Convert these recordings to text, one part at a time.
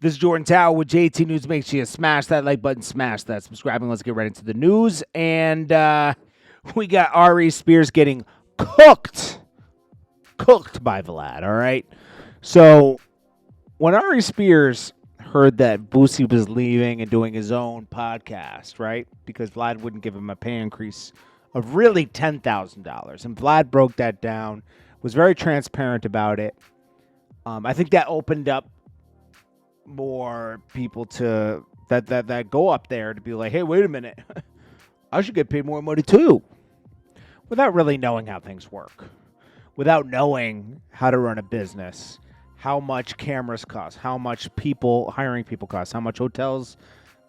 This is Jordan Tower with JT News. Make sure you smash that like button, smash that subscribing. Let's get right into the news. And we got Ari Spears getting cooked by Vlad, all right? So when Ari Spears heard that Boosie was leaving and doing his own podcast, right? Because Vlad wouldn't give him a pay increase of really $10,000. And Vlad broke that down, was very transparent about it. I think that opened up more people to that go up there to be like, hey, wait a minute, I should get paid more money too, without really knowing how things work, without knowing how to run a business, how much cameras cost, how much hiring people cost, how much hotels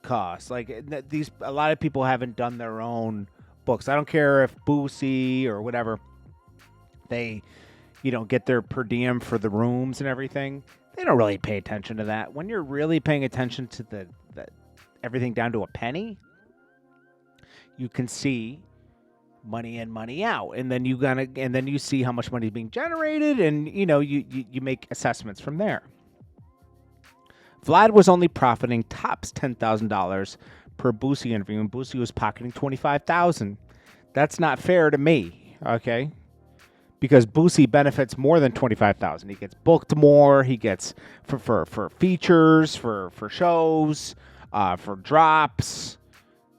cost. Like a lot of people haven't done their own books. I don't care if Boosie or whatever, they, get their per diem for the rooms and everything. They don't really pay attention to that. When you're really paying attention to the everything down to a penny, you can see money in, money out, and then you see how much money is being generated, and you make assessments from there. Vlad was only profiting tops $10,000 per Boosie interview, and Boosie was pocketing $25,000. That's not fair to me, okay? Because Boosie benefits more than $25,000. He gets booked more. He gets for features, for shows, for drops.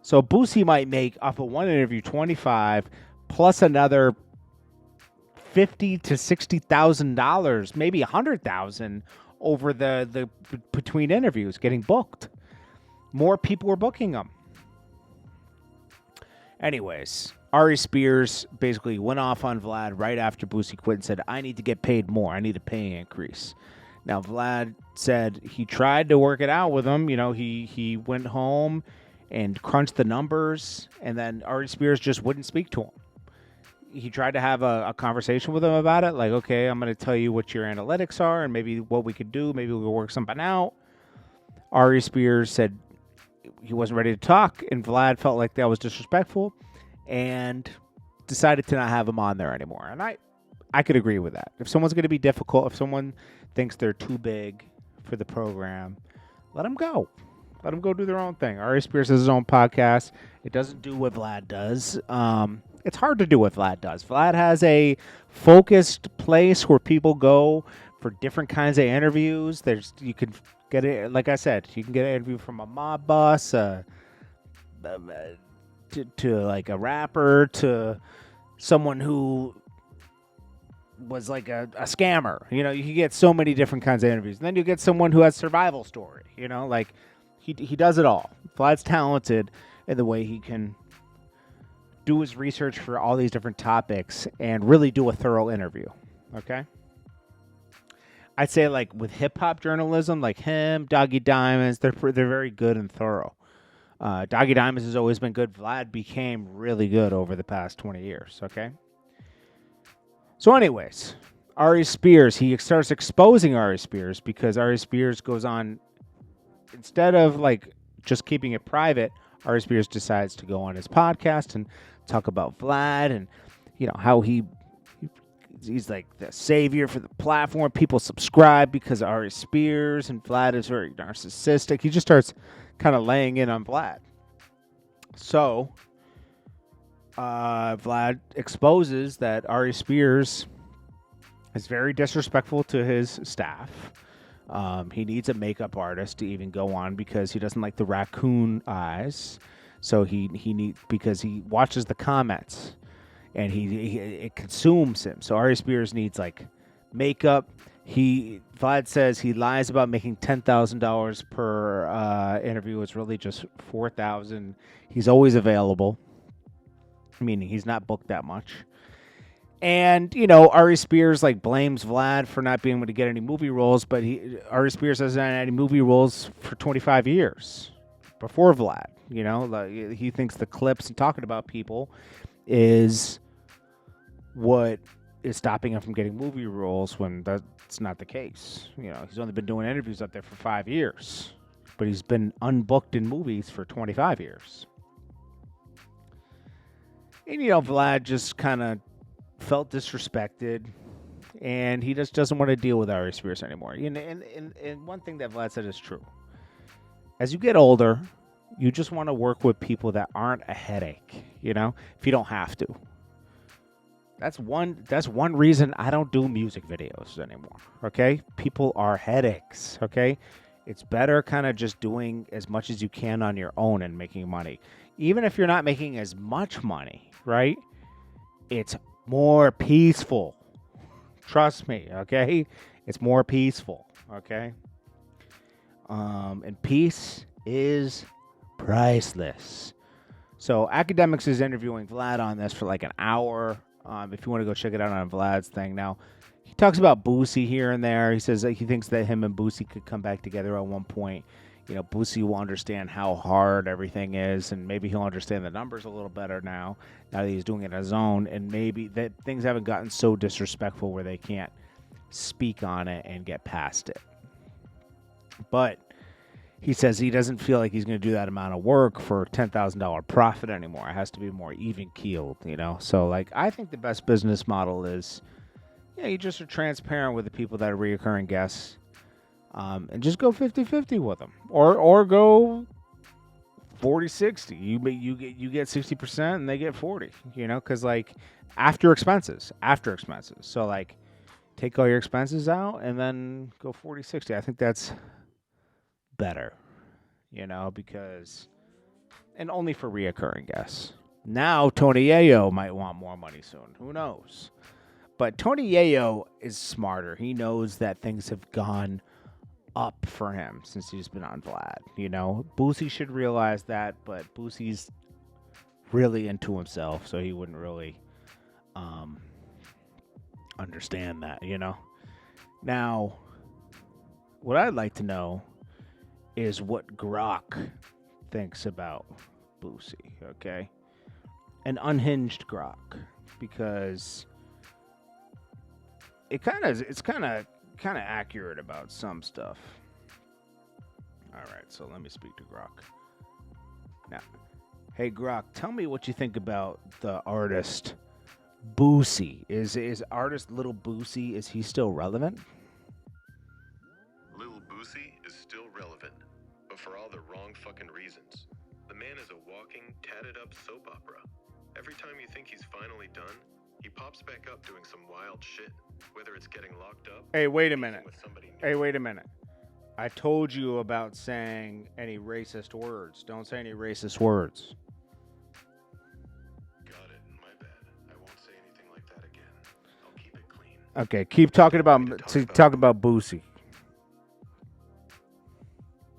So Boosie might make off of one interview $25,000 plus another $50,000 to $60,000, maybe $100,000 over the between interviews getting booked. More people were booking them. Anyways, Ari Spears basically went off on Vlad right after Boosie quit and said, I need to get paid more. I need a pay increase. Now, Vlad said he tried to work it out with him. He went home and crunched the numbers, and then Ari Spears just wouldn't speak to him. He tried to have a conversation with him about it, like, okay, I'm going to tell you what your analytics are and maybe what we could do. Maybe we could work something out. Ari Spears said he wasn't ready to talk, and Vlad felt like that was disrespectful and decided to not have him on there anymore. And I could agree with that. If someone's going to be difficult, if someone thinks they're too big for the program, let them go. Let them go do their own thing. Ari Spears has his own podcast. It doesn't do what Vlad does. It's hard to do what Vlad does. Vlad has a focused place where people go for different kinds of interviews. You can get it, like I said, you can get an interview from a mob boss, to like a rapper, to someone who was like a scammer. You can get so many different kinds of interviews. And then you get someone who has survival story. Like he does it all. Vlad's talented in the way he can do his research for all these different topics and really do a thorough interview. Okay? I'd say like with hip-hop journalism, like him, Doggy Diamonds, they're very good and thorough. Doggy Diamonds has always been good. Vlad became really good over the past 20 years, okay? So anyways, Ari Spears, he starts exposing Ari Spears because Ari Spears goes on, instead of like just keeping it private, Ari Spears decides to go on his podcast and talk about Vlad and, how he's like the savior for the platform. People subscribe because of Ari Spears, and Vlad is very narcissistic. He just starts kind of laying in on Vlad. So, Vlad exposes that Ari Spears is very disrespectful to his staff. He needs a makeup artist to even go on because he doesn't like the raccoon eyes. So because he watches the comments and it consumes him. So Ari Spears needs like makeup. Vlad says he lies about making $10,000 per interview. It's really just $4,000. He's always available, meaning he's not booked that much. And, Ari Spears like blames Vlad for not being able to get any movie roles, but Ari Spears hasn't had any movie roles for 25 years before Vlad. He thinks the clips and talking about people is what is stopping him from getting movie roles when that's not the case. He's only been doing interviews up there for 5 years, but he's been unbooked in movies for 25 years. And, Vlad just kind of felt disrespected. And he just doesn't want to deal with Ari Spears anymore. And one thing that Vlad said is true. As you get older, you just want to work with people that aren't a headache, if you don't have to. That's one reason I don't do music videos anymore, okay? People are headaches, okay? It's better kind of just doing as much as you can on your own and making money. Even if you're not making as much money, right? It's more peaceful. Trust me, okay? It's more peaceful, okay? And peace is priceless. So Academics is interviewing Vlad on this for like an hour. If you want to go check it out on Vlad's thing. Now, he talks about Boosie here and there. He says that he thinks that him and Boosie could come back together at one point. Boosie will understand how hard everything is, and maybe he'll understand the numbers a little better now that he's doing it on his own, and maybe that things haven't gotten so disrespectful where they can't speak on it and get past it. But he says he doesn't feel like he's going to do that amount of work for $10,000 profit anymore. It has to be more even-keeled, So, I think the best business model is, you just are transparent with the people that are reoccurring guests, and just go 50-50 with them, or go 40-60. You get 60% and they get 40. Because after expenses. So take all your expenses out and then go 40-60. I think that's better, because, and only for reoccurring guests. Now Tony Yayo might want more money soon. Who knows? But Tony Yayo is smarter. He knows that things have gone up for him since he's been on Vlad. Boosie should realize that, but Boosie's really into himself, so he wouldn't really understand that. Now, what I'd like to know is what Grock thinks about Boosie, okay? An unhinged Grock, because it's kind of accurate about some stuff. All right, so let me speak to Grock. Now, hey Grock, tell me what you think about the artist Boosie. Is artist Little Boosie, is he still relevant? Little Boosie is still relevant, but for all the wrong fucking reasons. The man is a walking, tatted up soap opera. Every time you think he's finally done, he pops back up doing some wild shit, whether it's getting locked up. Hey, wait a minute. I told you about saying any racist words. Don't say any racist words. Got it. My bad. I won't say anything like that again. I'll keep it clean. Okay, keep talking about Boosie.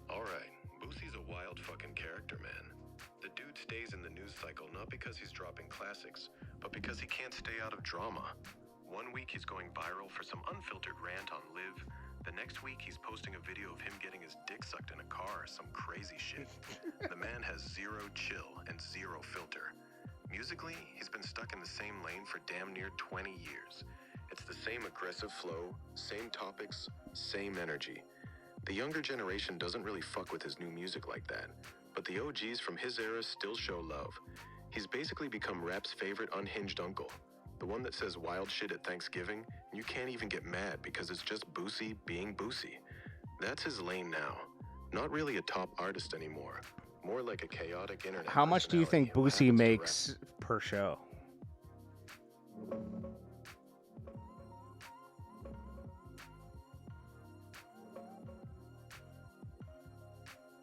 Alright, Boosie's a wild fucking character, man. The dude stays in the news cycle not because he's dropping classics, but because he can't stay out of drama. One week he's going viral for some unfiltered rant on Live. The next week he's posting a video of him getting his dick sucked in a car or some crazy shit. The man has zero chill and zero filter. Musically, he's been stuck in the same lane for damn near 20 years. It's the same aggressive flow, same topics, same energy. The younger generation doesn't really fuck with his new music like that, but the OGs from his era still show love. He's basically become rap's favorite unhinged uncle. The one that says wild shit at Thanksgiving, and you can't even get mad because it's just Boosie being Boosie. That's his lane now. Not really a top artist anymore. More like a chaotic internet. How much do you think Boosie makes per show?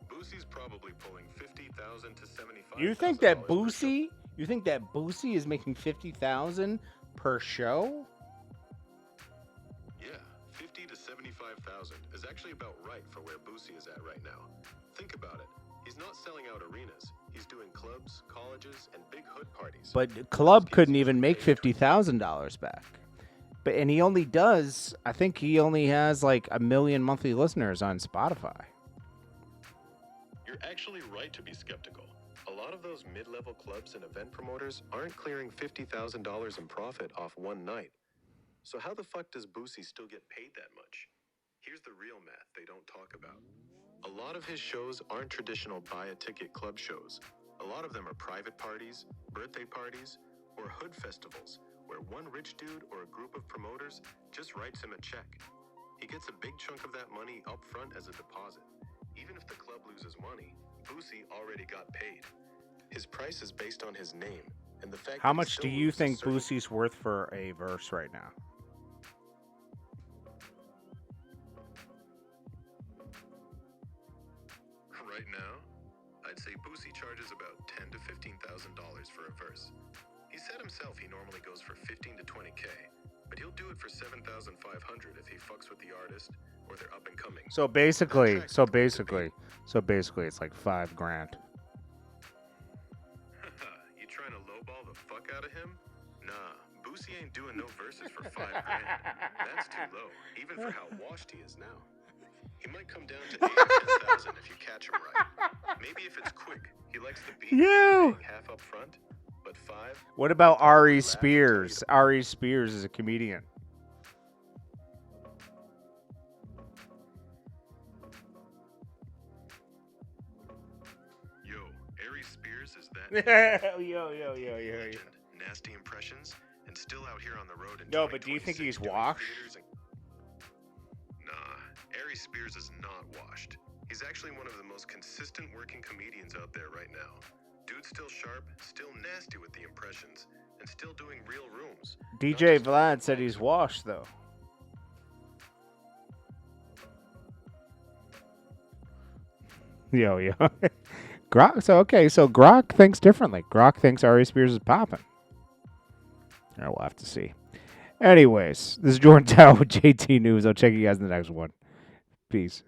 Boosie's probably pulling 50,000 to 75,000. You think that Boosie is making 50,000 per show? Yeah, 50 to 75,000 is actually about right for where Boosie is at right now. Think about it. He's not selling out arenas. He's doing clubs, colleges, and big hood parties. But club couldn't even make $50,000 back. And he only does, I think he only has like 1 million monthly listeners on Spotify. You're actually right to be skeptical. A lot of those mid-level clubs and event promoters aren't clearing $50,000 in profit off one night. So how the fuck does Boosie still get paid that much? Here's the real math they don't talk about. A lot of his shows aren't traditional buy-a-ticket club shows. A lot of them are private parties, birthday parties, or hood festivals, where where one rich dude or a group of promoters just writes him a check. He gets a big chunk of that money up front as a deposit. Even if the club loses money, Boosie already got paid. His price is based on his name and the fact How that he much still do you moves a think certain- Boosie's worth for a verse right now? Right now, I'd say Boosie charges about $10,000 to $15,000 for a verse. He said himself he normally goes for 15 to 20K, but he'll do it for 7,500 if he fucks with the artist or they're up and coming. So basically, it's like $5,000. You trying to lowball the fuck out of him? Nah, Boosie ain't doing no verses for $5,000. That's too low, even for how washed he is now. He might come down to 8,000 or 10,000 if you catch him right. Maybe if it's quick, he likes the beat. You. Half up front, but 5. What about Ari Spears? Ari Spears is a comedian. Yo, Ari Spears is that yo. legend, nasty impressions, and still out here on the road. In No, but do you think 2026 he's doing washed? theaters and- Nah, Ari Spears is not washed. He's actually one of the most consistent working comedians out there right now. Dude's still sharp, still nasty with the impressions, and still doing real rooms. DJ Vlad said he's washed though. Yo. Grock. So Grock thinks differently. Grock thinks Ari Spears is popping. We'll have to see. Anyways, this is Jordan Tower with JT News. I'll check you guys in the next one. Peace.